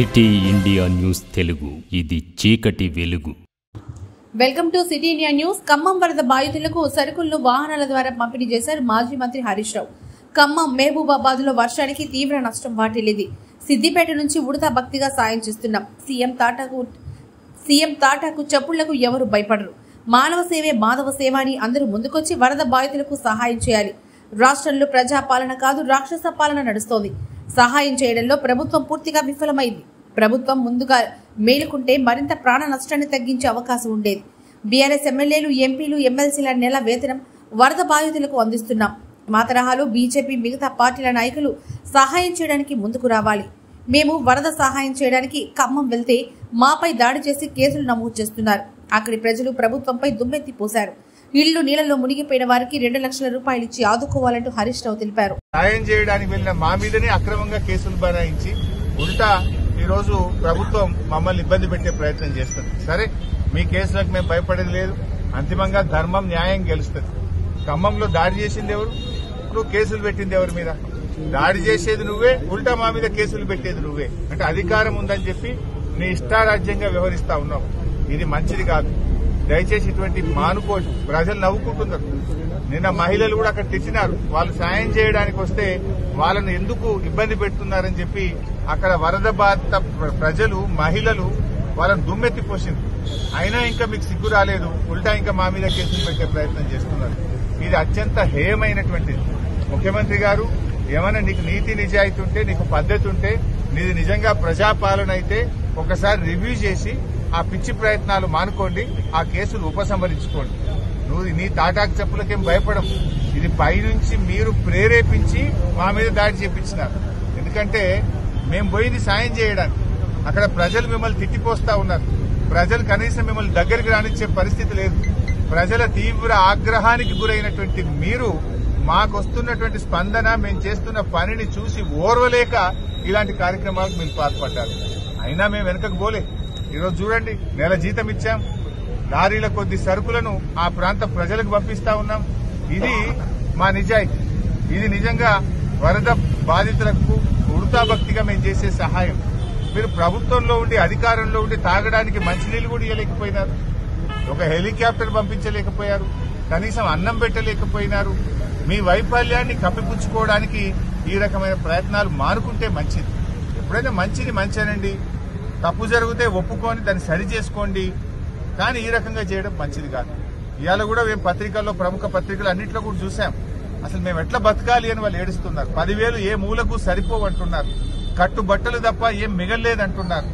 City India news Telugu, ఇది చీకటి వెలుగు. Welcome to city India news. Khammam వరద బాధితులకు సరుకులను వాహనాల ద్వారా పంపిణీ చేశారు మాజీ మంత్రి హరీష్ రావు. ఖమ్మం మహబూబాబాద్ లో వర్షానికి తీవ్ర నష్టం వాటిల్లింది. సిద్దిపేట నుంచి ఉడతా భక్తిగా సాయం చేస్తున్నాం. సీఎం తాటాకు చెప్పుళ్లకు ఎవరు భయపడరు. మానవ సేవే మాధవ సేవ అని అందరూ ముందుకొచ్చి వరద బాధితులకు సహాయం చేయాలి. రాష్ట్రంలో ప్రజాపాలన కాదు, రాక్షస పాలన నడుస్తోంది. సహాయం చేయడంలో ప్రభుత్వం పూర్తిగా విఫలమైంది. ప్రభుత్వం ముందుగా మేలుకుంటే మరింత ప్రాణ నష్టాన్ని తగ్గించే అవకాశం ఉండేది. బీఆర్ఎస్ ఎమ్మెల్యేలు, ఎంపీలు, ఎమ్మెల్సీల నెల వేతనం వరద బాధితులకు అందిస్తున్నాం. మా తరహాలో బీజేపీ, మిగతా పార్టీల నాయకులు సహాయం చేయడానికి ముందుకు రావాలి. మేము వరద సహాయం చేయడానికి ఖమ్మం వెళ్తే మాపై దాడి చేసి కేసులు నమోదు చేస్తున్నారు. అక్కడి ప్రజలు ప్రభుత్వంపై దుమ్మెత్తి పోశారు. ఇళ్లు నీళ్లలో మునిగిపోయిన వారికి 2 లక్షల రూపాయలు ఇచ్చి ఆదుకోవాలంటూ హరీష్ రావు తెలిపారు. సాయం చేయడానికి వెళ్లిన మా మీదనే అక్రమంగా కేసులు బనాయించి ఉల్టా ఈ రోజు ప్రభుత్వం మమ్మల్ని ఇబ్బంది పెట్టే ప్రయత్నం చేస్తుంది. సరే, మీ కేసులకు మేము భయపడేది లేదు. అంతిమంగా ధర్మం, న్యాయం గెలుస్తుంది. ఖమ్మంలో దాడి చేసింది ఎవరు? నువ్వు కేసులు పెట్టింది ఎవరి మీద? దాడి చేసేది నువ్వే, ఉల్టా మా మీద కేసులు పెట్టేది నువ్వే. అంటే అధికారం ఉందని చెప్పి నీ ఇష్టారాజ్యంగా వ్యవహరిస్తా ఉన్నావు. ఇది మంచిది కాదు. దయచేసి ఇటువంటి మానుకోదు. ప్రజలు నవ్వుకుంటున్నారు. నిన్న మహిళలు కూడా అక్కడ తెచ్చినారు. వాళ్ళు సాయం చేయడానికి వస్తే వాళ్ళను ఎందుకు ఇబ్బంది పెడుతున్నారని చెప్పి అక్కడ వరద బాధిత ప్రజలు, మహిళలు వాళ్ళని దుమ్మెత్తి పోసింది. అయినా ఇంకా మీకు సిగ్గు రాలేదు. ఉల్టా ఇంకా మా మీద కేసులు పెట్టే ప్రయత్నం చేస్తున్నారు. ఇది అత్యంత హేయమైనటువంటిది. ముఖ్యమంత్రి గారు, ఏమైనా నీకు నీతి నిజాయితీ ఉంటే, నీకు పద్ధతి ఉంటే, నీది నిజంగా ప్రజాపాలన అయితే ఒకసారి రివ్యూ చేసి ఆ పిచ్చి ప్రయత్నాలు మానుకోండి, ఆ కేసులు ఉపసంహరించుకోండి. నువ్వు నీ తాటాకు చెప్పులకేం భయపడం. ఇది పైనుంచి మీరు ప్రేరేపించి మా మీద దాడి చేపించినారు. ఎందుకంటే మేము పోయింది సాయం చేయడానికి. అక్కడ ప్రజలు మిమ్మల్ని తిట్టిపోస్తా ఉన్నారు. ప్రజలు కనీసం మిమ్మల్ని దగ్గరికి రానిచ్చే పరిస్థితి లేదు. ప్రజల తీవ్ర ఆగ్రహానికి గురైనటువంటి మీరు మాకు వస్తున్నటువంటి స్పందన, మేము చేస్తున్న పనిని చూసి ఓర్వలేక ఇలాంటి కార్యక్రమాలకు మీరు పాల్పడ్డారు. అయినా మేము వెనుకకు పోలే. ఈరోజు చూడండి, నెల జీతం ఇచ్చాం. లారీల కొద్ది సరుకులను ఆ ప్రాంత ప్రజలకు పంపిస్తా ఉన్నాం. ఇది మా నిజాయితీ. ఇది నిజంగా వరద బాధితులకు ఉడతా భక్తిగా మేము చేసే సహాయం. మీరు ప్రభుత్వంలో ఉండి, అధికారంలో ఉండి తాగడానికి మంచినీళ్లు కూడా ఇవ్వలేకపోయినారు. ఒక హెలికాప్టర్ పంపించలేకపోయారు. కనీసం అన్నం పెట్టలేకపోయినారు. మీ వైఫల్యాన్ని కప్పిపుచ్చుకోవడానికి ఈ రకమైన ప్రయత్నాలు మానుకుంటే మంచిది. ఎప్పుడైనా మంచిది మంచినండి. తప్పు జరిగితే ఒప్పుకొని దాన్ని సరి చేసుకోండి. కానీ ఈ రకంగా చేయడం మంచిది కాదు. ఇవాళ కూడా మేము పత్రికల్లో, ప్రముఖ పత్రికలు అన్నింటిలో కూడా చూసాం. అసలు మేము ఎట్లా బతకాలి అని వాళ్ళు ఏడుస్తున్నారు. 10,000 ఏ మూలకు సరిపోవంటున్నారు. కట్టు బట్టలు తప్ప ఏం మిగల్లేదంటున్నారు.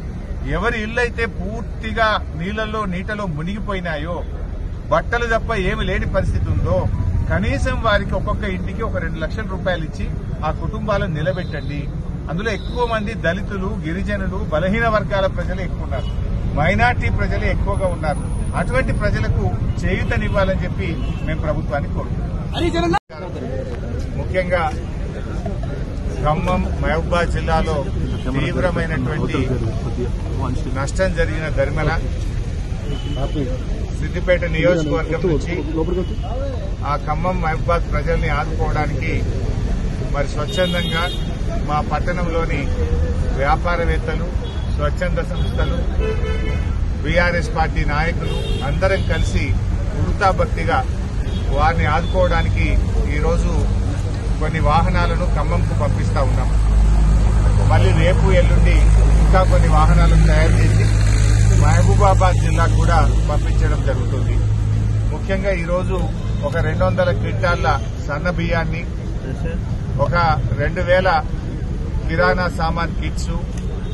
ఎవరి ఇల్లు అయితే పూర్తిగా నీటలో మునిగిపోయినాయో, బట్టలు తప్ప ఏమి లేని పరిస్థితి ఉందో, కనీసం వారికి ఒక్కొక్క ఇంటికి ఒక 2 లక్షల రూపాయలు ఇచ్చి ఆ కుటుంబాలను నిలబెట్టండి. అందులో ఎక్కువ మంది దళితులు, గిరిజనులు, బలహీన వర్గాల ప్రజలే ఎక్కువ ఉన్నారు. మైనార్టీ ప్రజలే ఎక్కువగా ఉన్నారు. అటువంటి ప్రజలకు చేయూతనివ్వాలని చెప్పి మేము ప్రభుత్వాన్ని కోరుతున్నాం. ముఖ్యంగా ఖమ్మం, మహబూబాబాద్ జిల్లాలో తీవ్రమైనటువంటి నష్టం జరిగిన దరిమల, సిద్దిపేట నియోజకవర్గం నుంచి ఆ ఖమ్మం, మహబూబాబాద్ ప్రజల్ని ఆదుకోవడానికి మరి స్వచ్ఛందంగా మా పట్టణంలోని వ్యాపారవేత్తలు, స్వచ్ఛంద సంస్థలు, బీఆర్ఎస్ పార్టీ నాయకులు అందరం కలిసి ఉడతా భక్తిగా వారిని ఆదుకోవడానికి ఈరోజు కొన్ని వాహనాలను ఖమ్మంకు పంపిస్తా ఉన్నాం. మళ్లీ రేపు, ఎల్లుండి ఇంకా కొన్ని వాహనాలను తయారు చేసి మహబూబాబాద్ జిల్లాకు కూడా పంపించడం జరుగుతుంది. ముఖ్యంగా ఈరోజు ఒక 200 క్వింటాళ్ల సన్న బియ్యాన్ని, ఒక 2000 కిరాణా సామాన్ కిట్స్,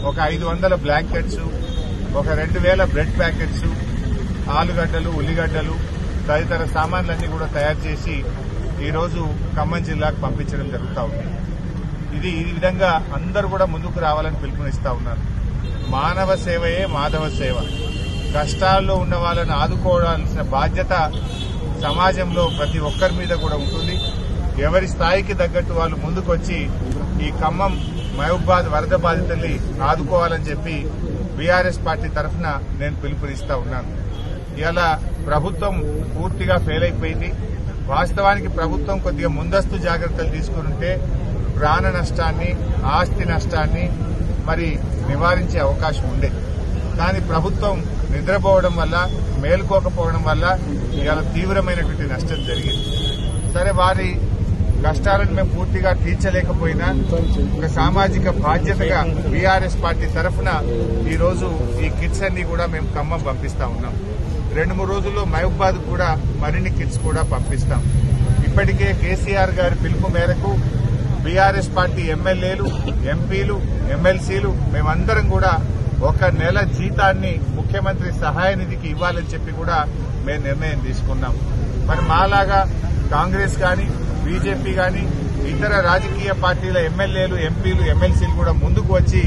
ఒక 500 బ్లాంకెట్స్, ఒక 2000 బ్రెడ్ ప్యాకెట్స్, ఆలుగడ్డలు, ఉల్లిగడ్డలు తదితర సామాన్లన్నీ కూడా తయారు చేసి ఈరోజు ఖమ్మం జిల్లాకు పంపించడం జరుగుతూ ఉంది. ఈ విధంగా అందరూ కూడా ముందుకు రావాలని పిలుపునిస్తా ఉన్నారు. మానవ సేవయే మాధవ సేవ. కష్టాల్లో ఉన్న వాళ్ళని ఆదుకోవాల్సిన బాధ్యత సమాజంలో ప్రతి ఒక్కరి మీద కూడా ఉంటుంది. ఎవరి స్థాయికి తగ్గట్టు వాళ్ళు ముందుకొచ్చి ఈ ఖమ్మం, మహబూబాబాద్ వరద బాధితుల్ని ఆదుకోవాలని చెప్పి బీఆర్ఎస్ పార్టీ తరఫున నేను పిలుపునిస్తా ఉన్నాను. ఇలా ప్రభుత్వం పూర్తిగా ఫెయిల్ అయిపోయింది. వాస్తవానికి ప్రభుత్వం కొద్దిగా ముందస్తు జాగ్రత్తలు తీసుకుని ఉంటే ప్రాణ నష్టాన్ని, ఆస్తి నష్టాన్ని, మరి నివారించే అవకాశం ఉండే. కానీ ప్రభుత్వం నిద్రపోవడం వల్ల, మేలుకోకపోవడం వల్ల ఇవాళ తీవ్రమైనటువంటి నష్టం జరిగింది. సరే, వారి కష్టాలను మేము పూర్తిగా తీర్చలేకపోయినా ఒక సామాజిక బాధ్యతగా బీఆర్ఎస్ పార్టీ తరఫున ఈ రోజు ఈ కిట్స్ అన్ని కూడా మేము ఖమ్మం పంపిస్తా ఉన్నాం. 2-3 రోజుల్లో మహబూబాద్ కూడా మరిన్ని కిట్స్ కూడా పంపిస్తాం. ఇప్పటికే కేసీఆర్ గారి పిలుపు మేరకు బీఆర్ఎస్ పార్టీ ఎమ్మెల్యేలు, ఎంపీలు, ఎమ్మెల్సీలు మేమందరం కూడా 1 నెల జీతాన్ని ముఖ్యమంత్రి సహాయ నిధికి ఇవ్వాలని చెప్పి కూడా మేము నిర్ణయం తీసుకున్నాం. మరి మాలాగా కాంగ్రెస్ గాని, బీజేపీ గాని, ఇతర రాజకీయ పార్టీల ఎమ్మెల్యేలు, ఎంపీలు, ఎమ్మెల్సీలు కూడా ముందుకు వచ్చి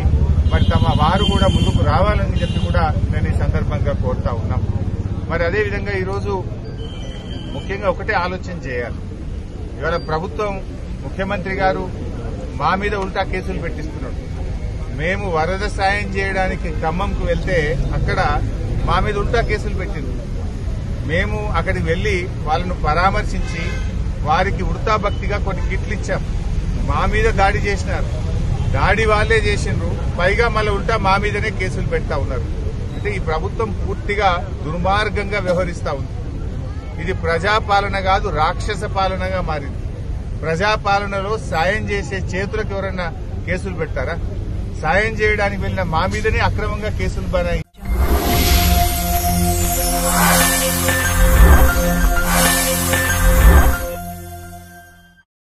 మరి తమ వారు కూడా ముందుకు రావాలని చెప్పి కూడా నేను ఈ సందర్భంగా కోరుతా ఉన్నాం. మరి అదేవిధంగా ఈరోజు ముఖ్యంగా ఒకటే ఆలోచన చేయాలి. ఇవాళ ప్రభుత్వం, ముఖ్యమంత్రి గారు మా మీద ఉల్టా కేసులు పెట్టిస్తున్నాడు. మేము వరద సాయం చేయడానికి ఖమ్మంకు వెళ్తే అక్కడ మా మీద ఉల్టా కేసులు పెట్టింది. మేము అక్కడికి వెళ్లి వాళ్ళను పరామర్శించి వారికి ఉడతా భక్తిగా కొన్ని కిట్లు ఇచ్చాం. మా మీద దాడి చేసినారు. దాడి వాళ్లే చేసిండ్రు, పైగా మళ్ళీ ఉల్టా మా మీదనే కేసులు పెడతా ఉన్నారు. అంటే ఈ ప్రభుత్వం పూర్తిగా దుర్మార్గంగా వ్యవహరిస్తా ఉంది. ఇది ప్రజాపాలన కాదు, రాక్షస పాలనగా మారింది. ప్రజాపాలనలో సాయం చేసే చేతులకు ఎవరైనా కేసులు పెడతారా? సాయం చేయడానికి వెళ్లిన మా మీదనే అక్రమంగా కేసులు బనాయి.